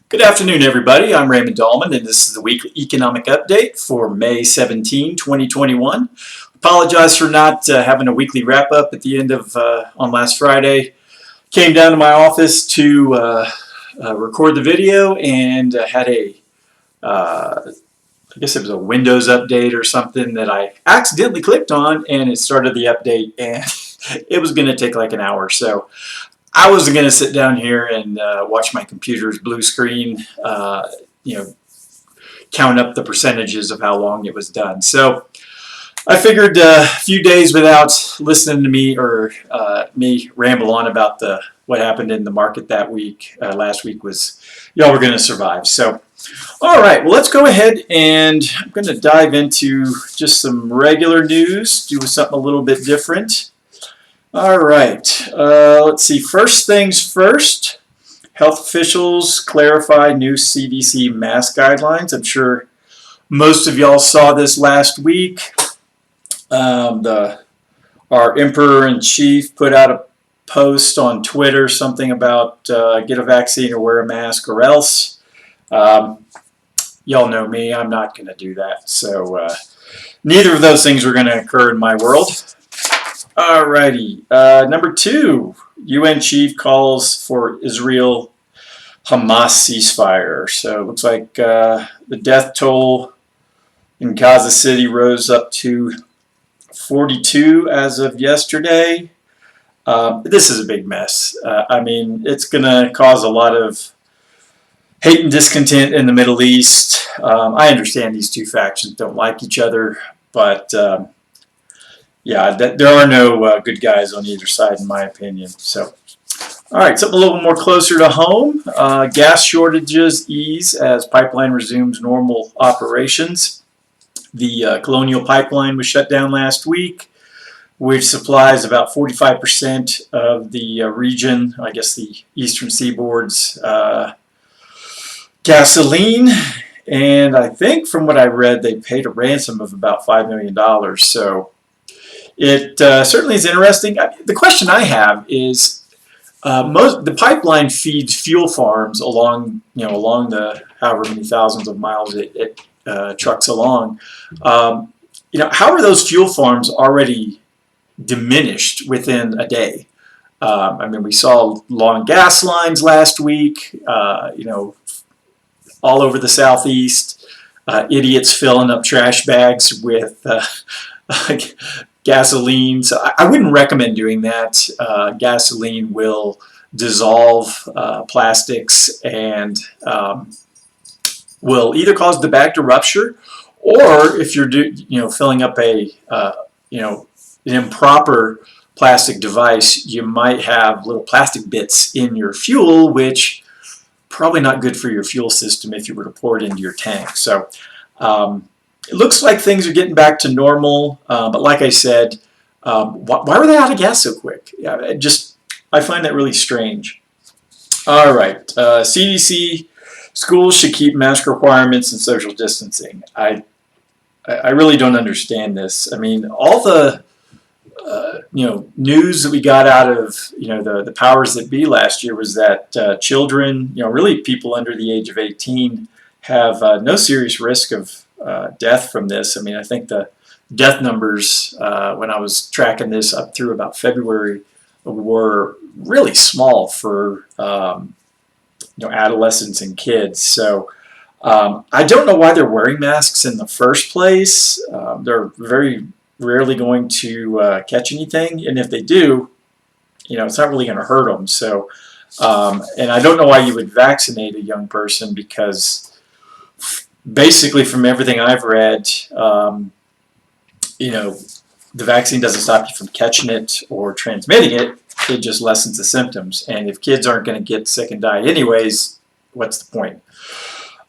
Good afternoon, everybody. I'm Raymond Dahlman, and this is the weekly economic update for May 17, 2021. Apologize for not having a weekly wrap-up at the end of on last Friday. Came down to my office to record the video and had I guess it was a Windows update or something that I accidentally clicked on, and it started the update, and it was going to take like an hour. So I wasn't going to sit down here and watch my computer's blue screen, count up the percentages of how long it was done. So I figured a few days without listening to me or me ramble on about what happened in the market that week, last week, was y'all were going to survive. So, all right, well, let's go ahead and I'm going to dive into just some regular news, do something a little bit different. All right, let's see. First things first, health officials clarify new CDC mask guidelines. I'm sure most of y'all saw this last week. Our emperor-in-chief put out a post on Twitter, something about get a vaccine or wear a mask or else. Y'all know me, I'm not going to do that. So neither of those things are going to occur in my world. Alrighty, number 2, UN chief calls for Israel-Hamas ceasefire. So it looks like the death toll in Gaza City rose up to 42 as of yesterday. This is a big mess. I mean, it's going to cause a lot of hate and discontent in the Middle East. I understand these two factions don't like each other, but yeah, there are no good guys on either side, in my opinion. So, all right, something a little more closer to home. Gas shortages ease as pipeline resumes normal operations. The Colonial Pipeline was shut down last week, which supplies about 45% of the region, I guess the Eastern Seaboard's gasoline. And I think from what I read, they paid a ransom of about $5 million. So it certainly is interesting. The question I have is, the pipeline feeds fuel farms along the however many thousands of miles it trucks along. How are those fuel farms already diminished within a day? I mean, we saw long gas lines last week. All over the southeast, idiots filling up trash bags with gasoline. So I wouldn't recommend doing that. Gasoline will dissolve plastics and will either cause the bag to rupture, or if you're filling up an improper plastic device, you might have little plastic bits in your fuel, which probably not good for your fuel system if you were to pour it into your tank. So it looks like things are getting back to normal, but like I said, why were they out of gas so quick? Yeah, I find that really strange. All right, CDC schools should keep mask requirements and social distancing. I really don't understand this. I mean, all the news that we got out of the powers that be last year was that children, really people under the age of 18, have no serious risk of death from this. I mean, I think the death numbers when I was tracking this up through about February were really small for adolescents and kids. So I don't know why they're wearing masks in the first place. They're very rarely going to catch anything, and if they do, it's not really going to hurt them. So, and I don't know why you would vaccinate a young person, because basically from everything I've read, the vaccine doesn't stop you from catching it or transmitting it. It just lessens the symptoms. And if kids aren't going to get sick and die anyways, what's the point?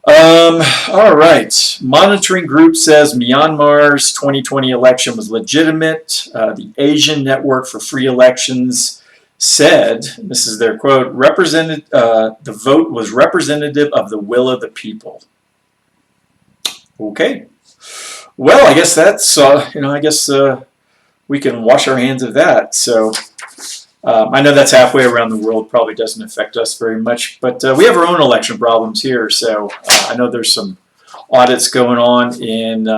All right. Monitoring group says Myanmar's 2020 election was legitimate. The Asian Network for Free Elections said, this is their quote, the vote was representative of the will of the people. Okay. Well, I guess that's, we can wash our hands of that. So I know that's halfway around the world, probably doesn't affect us very much, but we have our own election problems here. So I know there's some audits going on in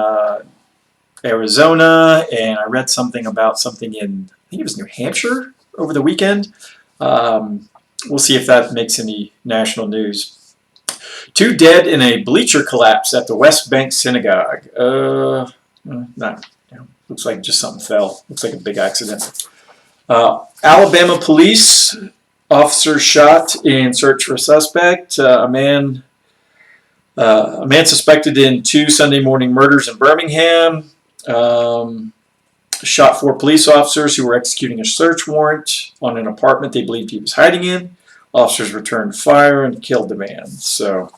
Arizona, and I read something about something in, I think it was New Hampshire over the weekend. We'll see if that makes any national news. 2 dead in a bleacher collapse at the West Bank Synagogue. Looks like just something fell. Looks like a big accident. Alabama police officer shot in search for a suspect. A man suspected in 2 Sunday morning murders in Birmingham. Shot 4 police officers who were executing a search warrant on an apartment they believed he was hiding in. Officers returned fire and killed the man. So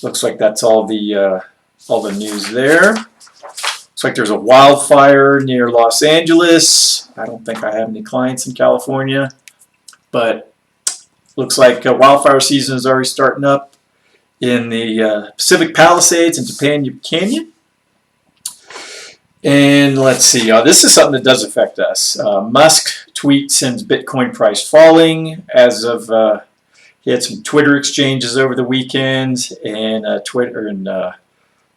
looks like that's all the news there. Looks like there's a wildfire near Los Angeles. I don't think I have any clients in California, but looks like wildfire season is already starting up in the Pacific Palisades and Topanga Canyon. And let's see, this is something that does affect us. Musk tweet sends Bitcoin price falling as of, he had some Twitter exchanges over the weekend, and the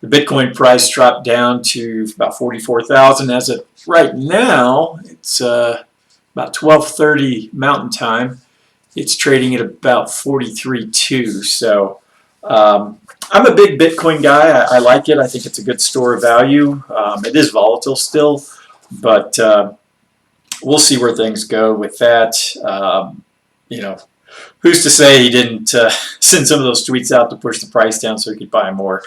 Bitcoin price dropped down to about 44,000. As of right now, it's about 12:30 Mountain Time. It's trading at about 43.2. So I'm a big Bitcoin guy. I like it. I think it's a good store of value. It is volatile still, but we'll see where things go with that. Who's to say he didn't send some of those tweets out to push the price down so he could buy more?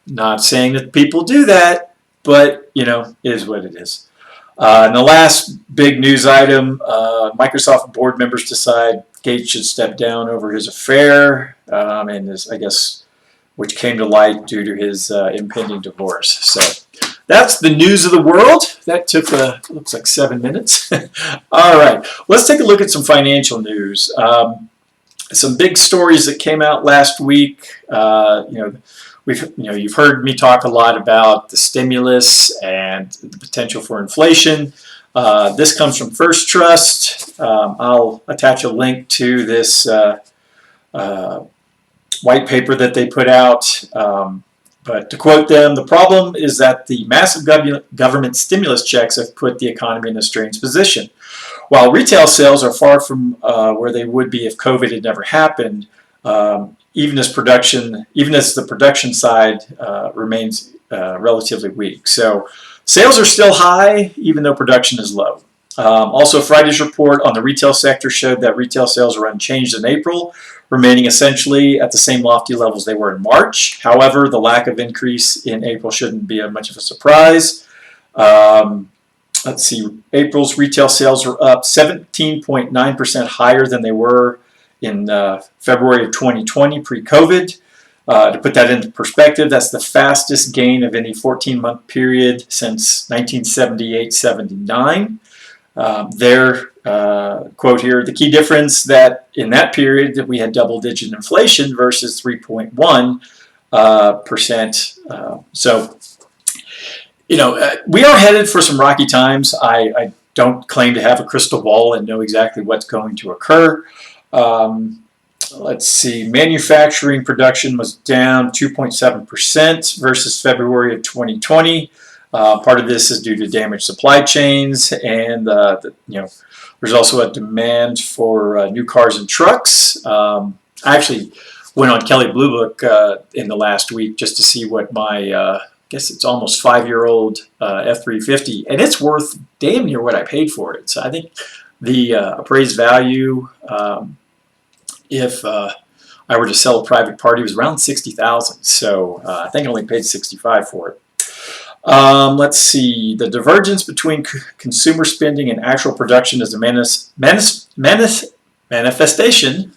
Not saying that people do that, but it is what it is. And the last big news item: Microsoft board members decide Gates should step down over his affair, and his, I guess, which came to light due to his impending divorce. So that's the news of the world. That took, looks like 7 minutes. All right, let's take a look at some financial news. Some big stories that came out last week. You've heard me talk a lot about the stimulus and the potential for inflation. This comes from First Trust. I'll attach a link to this white paper that they put out. But to quote them, the problem is that the massive government stimulus checks have put the economy in a strange position. While retail sales are far from where they would be if COVID had never happened, even as the production side remains relatively weak. So sales are still high, even though production is low. Also, Friday's report on the retail sector showed that retail sales were unchanged in April, remaining essentially at the same lofty levels they were in March. However, the lack of increase in April shouldn't be much of a surprise. Let's see, April's retail sales were up 17.9% higher than they were in February of 2020, pre-COVID. To put that into perspective, that's the fastest gain of any 14-month period since 1978-79. Their quote here: the key difference that in that period that we had double-digit inflation versus 3.1%. So, we are headed for some rocky times. I don't claim to have a crystal ball and know exactly what's going to occur. Let's see, manufacturing production was down 2.7% versus February of 2020. Part of this is due to damaged supply chains, and there's also a demand for new cars and trucks. I actually went on Kelley Blue Book in the last week just to see what my, I guess it's almost 5-year-old F-350, and it's worth damn near what I paid for it. So I think the appraised value, if I were to sell a private party, was around $60,000. So I think I only paid $65,000 for it. Let's see. The divergence between consumer spending and actual production is a manifestation,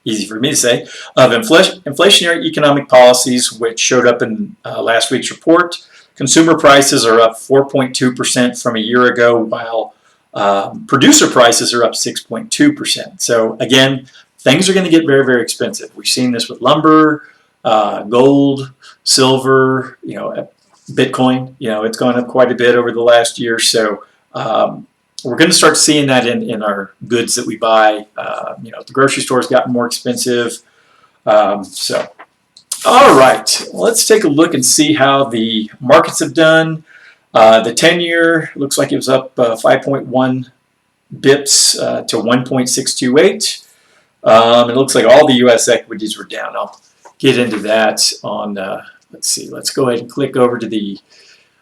easy for me to say, of inflationary economic policies, which showed up in last week's report. Consumer prices are up 4.2% from a year ago, while producer prices are up 6.2%. So again, things are going to get very, very expensive. We've seen this with lumber, gold, silver, Bitcoin. It's gone up quite a bit over the last year. So we're going to start seeing that in our goods that we buy. The grocery store's gotten more expensive. All right, let's take a look and see how the markets have done. The 10-year looks like it was up 5.1 bips to 1.628. It looks like all the U.S. equities were down. I'll get into that on, let's see, let's go ahead and click over to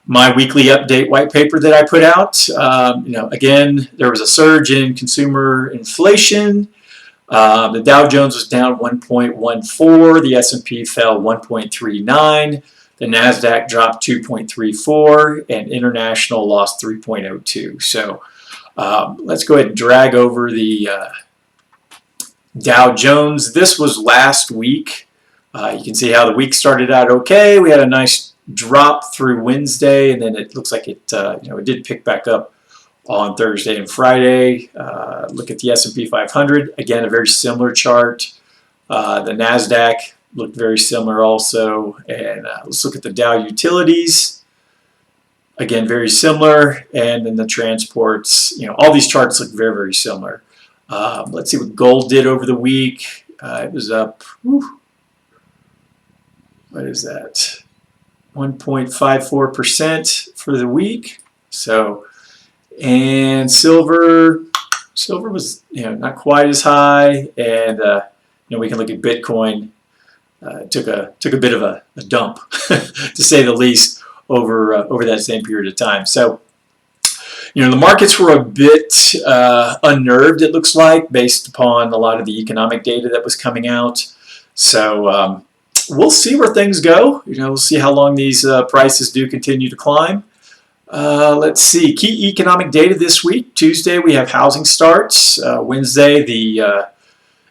my weekly update white paper that I put out. Again, there was a surge in consumer inflation. The Dow Jones was down 1.14. The S&P fell 1.39. The NASDAQ dropped 2.34. And international lost 3.02. So let's go ahead and drag over the Dow Jones. This was last week. You can see how the week started out okay. We had a nice drop through Wednesday, and then it looks like it did pick back up on Thursday and Friday. Look at the S&P 500. Again, a very similar chart. The NASDAQ looked very similar also. And let's look at the Dow Utilities. Again, very similar. And then the transports. All these charts look very, very similar. Let's see what gold did over the week. It was up, what is that? 1.54% for the week. So, and silver was not quite as high, and we can look at Bitcoin. Took a bit of a dump, to say the least, over that same period of time. So, the markets were a bit unnerved, it looks like, based upon a lot of the economic data that was coming out. So we'll see where things go. We'll see how long these prices do continue to climb. Let's see, key economic data this week. Tuesday we have housing starts. Wednesday the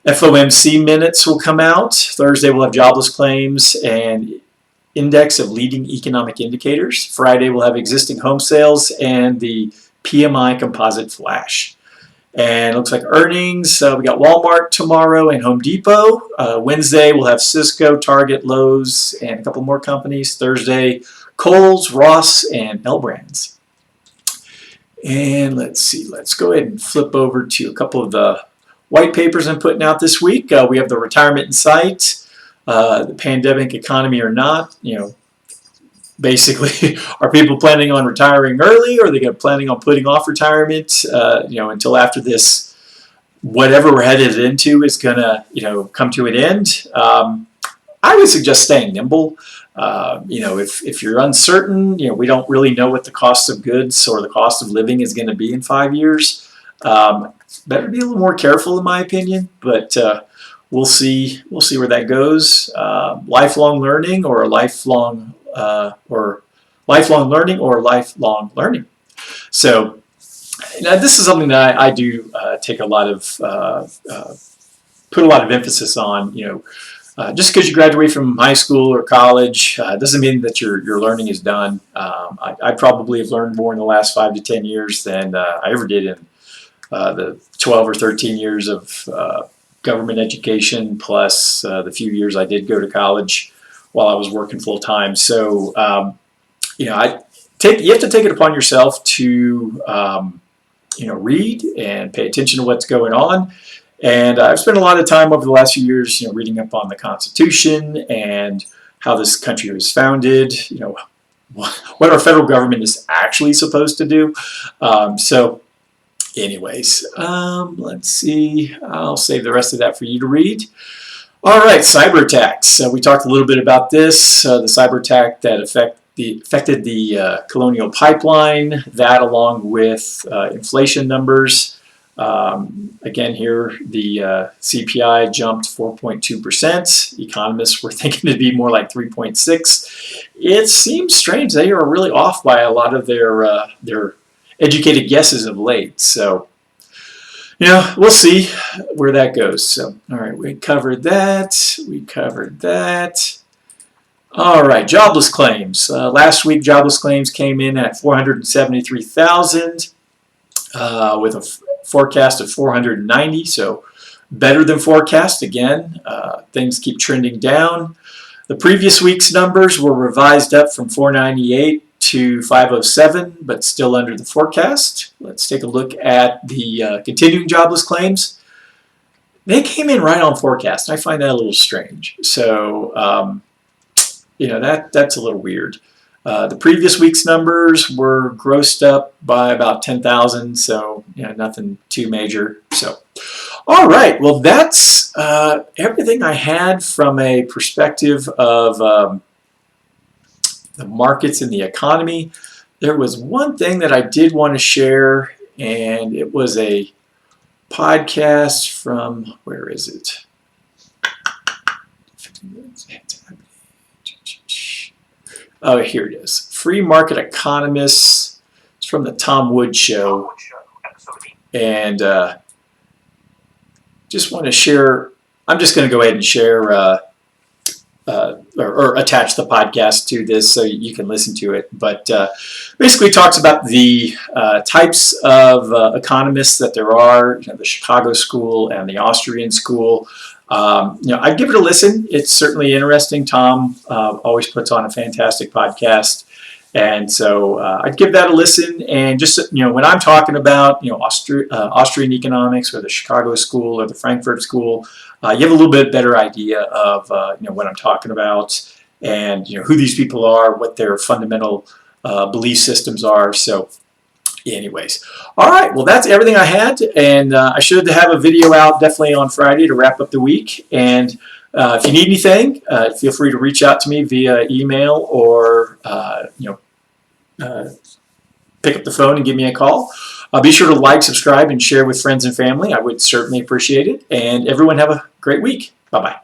FOMC minutes will come out. Thursday we'll have jobless claims and index of leading economic indicators. Friday we'll have existing home sales and the PMI composite flash. And it looks like earnings, we got Walmart tomorrow and Home Depot. Wednesday we'll have Cisco, Target, Lowe's, and a couple more companies. Thursday, Kohl's, Ross, and L Brands. And let's see, let's go ahead and flip over to a couple of the white papers I'm putting out this week. We have the retirement in sight, the pandemic economy or not. Basically, are people planning on retiring early, or are they planning on putting off retirement, until after this, whatever we're headed into is going to, come to an end? I would suggest staying nimble. If you're uncertain, we don't really know what the cost of goods or the cost of living is going to be in 5 years. Better be a little more careful, in my opinion, but we'll see where that goes. Lifelong learning or lifelong learning. So this is something that I do take a lot of put a lot of emphasis on. Just because you graduate from high school or college doesn't mean that your learning is done. I probably have learned more in the last 5 to 10 years than I ever did in the 12 or 13 years of government education, plus the few years I did go to college while I was working full time. So, you have to take it upon yourself to, read and pay attention to what's going on. And I've spent a lot of time over the last few years, reading up on the Constitution and how this country was founded, what our federal government is actually supposed to do. Anyways, let's see. I'll save the rest of that for you to read. All right, cyber attacks. We talked a little bit about this. The cyber attack that affected the Colonial Pipeline. That, along with inflation numbers. Again, here the CPI jumped 4.2%. Economists were thinking it'd be more like 3.6. It seems strange. They are really off by a lot of their educated guesses of late. So, we'll see where that goes. So, all right, we covered that. All right, jobless claims. Last week, jobless claims came in at 473,000 with a forecast of 490. So, better than forecast again. Things keep trending down. The previous week's numbers were revised up from 498 to 507, but still under the forecast. Let's take a look at the continuing jobless claims. They came in right on forecast. I find that a little strange. So, you know, that's a little weird. The previous week's numbers were grossed up by about 10,000, so you know, nothing too major. So, all right, well, that's everything I had from a perspective of the markets and the economy. There was one thing that I did want to share, and it was a podcast from, where is it? Oh, here it is. Free Market Economists. It's from the Tom Wood Show. And just want to share, I'm just going to go ahead and share or attach the podcast to this so you can listen to it. But basically talks about the types of economists that there are, you know, the Chicago School and the Austrian School. You know, I'd give it a listen. It's certainly interesting. Tom always puts on a fantastic podcast. And so I'd give that a listen. And just, you know, when I'm talking about, you know, Austrian economics or the Chicago School or the Frankfurt School, you have a little bit better idea of, you know, what I'm talking about and, you know, who these people are, what their fundamental belief systems are. So anyways, all right, well, that's everything I had, and I should have a video out definitely on Friday to wrap up the week. And if you need anything, feel free to reach out to me via email or you know, pick up the phone and give me a call. Be sure to like, subscribe, and share with friends and family. I would certainly appreciate it. And everyone have a great week. Bye-bye.